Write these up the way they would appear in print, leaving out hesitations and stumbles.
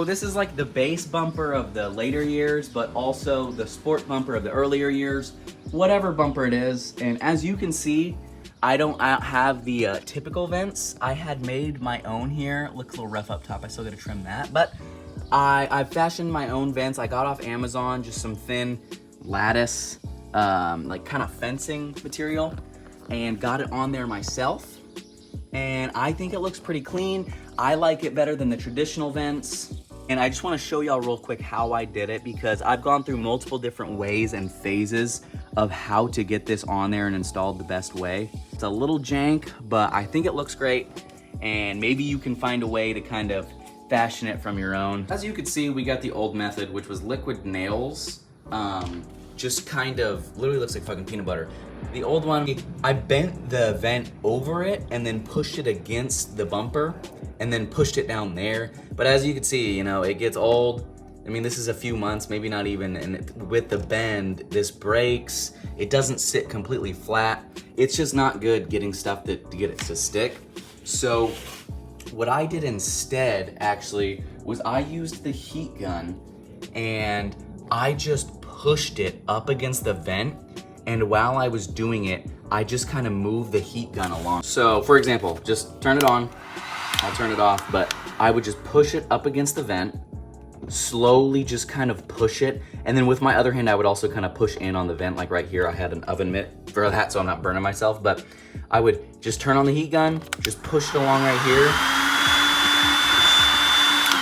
So this is like the base bumper of the later years, but also the sport bumper of the earlier years, whatever bumper it is. And as you can see, I don't have the typical vents. I had made my own here. Looks a little rough up top. I still gotta trim that, but I fashioned my own vents. I got off Amazon, just some thin lattice, like kind of fencing material, and got it on there myself. And I think it looks pretty clean. I like it better than the traditional vents. And I just want to show y'all real quick how I did it, because I've gone through multiple different ways and phases of how to get this on there and installed the best way. It's a little jank, but I think it looks great. And maybe you can find a way to kind of fashion it from your own. As you can see, we got the old method, which was liquid nails. Just kind of literally looks like fucking peanut butter. The old one, I bent the vent over it and then pushed it against the bumper and then pushed it down there. But as you can see, you know, it gets old. I mean, this is a few months, maybe not even, and with the bend, this breaks. It doesn't sit completely flat. It's just not good getting stuff to get it to stick. So what I did instead, actually, was I used the heat gun and I just pushed it up against the vent. And while I was doing it, I just kind of moved the heat gun along. So for example, just turn it on, I'll turn it off, but I would just push it up against the vent, slowly just kind of push it. And then with my other hand, I would also kind of push in on the vent, like right here. I had an oven mitt for that, so I'm not burning myself, but I would just turn on the heat gun, just push it along right here.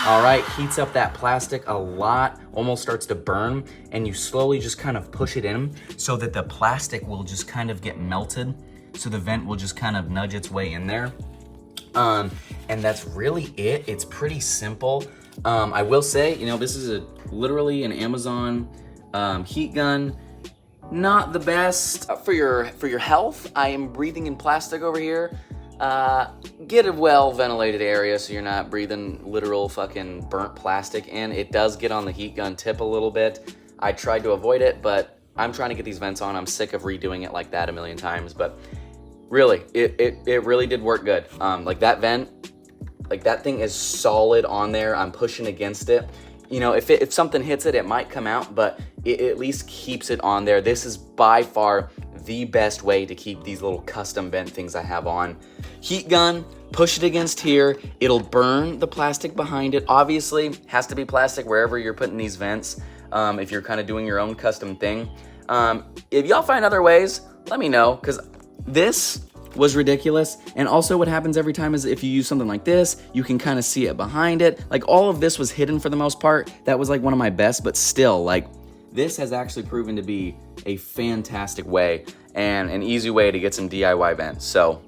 All right, heats up that plastic a lot, almost starts to burn, and you slowly just kind of push it in so that the plastic will just kind of get melted, so the vent will just kind of nudge its way in there. And that's really it. It's pretty simple. I will say, you know, this is literally an Amazon heat gun. Not the best for your health. I am breathing in plastic over here. Get a well ventilated area so you're not breathing literal fucking burnt plastic in. It does get on the heat gun tip a little bit. I tried to avoid it, but I'm trying to get these vents on. I'm sick of redoing it like that a million times, but really, it really did work good. Like that vent, like that thing is solid on there. I'm pushing against it. You know, if something hits it, it might come out, but it at least keeps it on there. This is by far the best way to keep these little custom vent things I have on. Heat gun, push it against here. It'll burn the plastic behind it. Obviously, has to be plastic wherever you're putting these vents, if you're kind of doing your own custom thing. If y'all find other ways, let me know, because this was ridiculous. And also what happens every time is if you use something like this, you can kind of see it behind it. Like all of this was hidden for the most part. That was like one of my best, but still, like this has actually proven to be a fantastic way and an easy way to get some DIY vents. So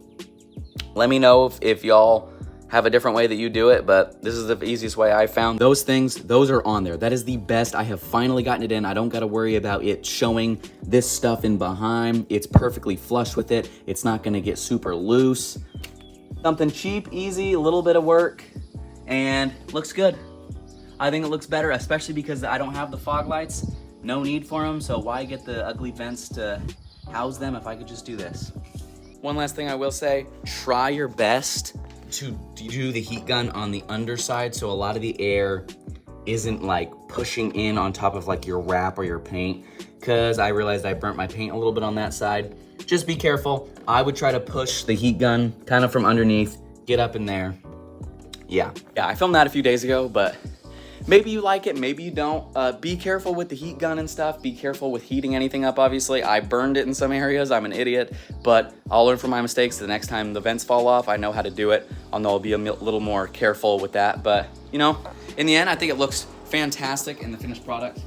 let me know if y'all have a different way that you do it, but this is the easiest way I found. Those things, those are on there. That is the best. I have finally gotten it in. I don't got to worry about it showing this stuff in behind. It's perfectly flush with it. It's not going to get super loose. Something cheap, easy, a little bit of work, and looks good. I think it looks better, especially because I don't have the fog lights. No need for them, so why get the ugly vents to house them if I could just do this? One last thing I will say, try your best to do the heat gun on the underside so a lot of the air isn't like pushing in on top of like your wrap or your paint, because I realized I burnt my paint a little bit on that side. Just be careful. I would try to push the heat gun kind of from underneath, get up in there. Yeah, I filmed that a few days ago, but maybe you like it, maybe you don't. Be careful with the heat gun and stuff. Be careful with heating anything up, obviously. I burned it in some areas. I'm an idiot, but I'll learn from my mistakes. The next time the vents fall off, I know how to do it. I'll be a little more careful with that. But, you know, in the end, I think it looks fantastic in the finished product.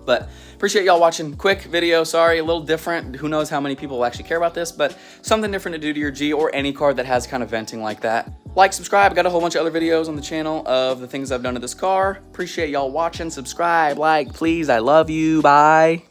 But appreciate y'all watching. Quick video, sorry, a little different. Who knows how many people will actually care about this, but something different to do to your G or any car that has kind of venting like that. Like, subscribe. Got a whole bunch of other videos on the channel of the things I've done to this car. Appreciate y'all watching. Subscribe, like, please. I love you. Bye.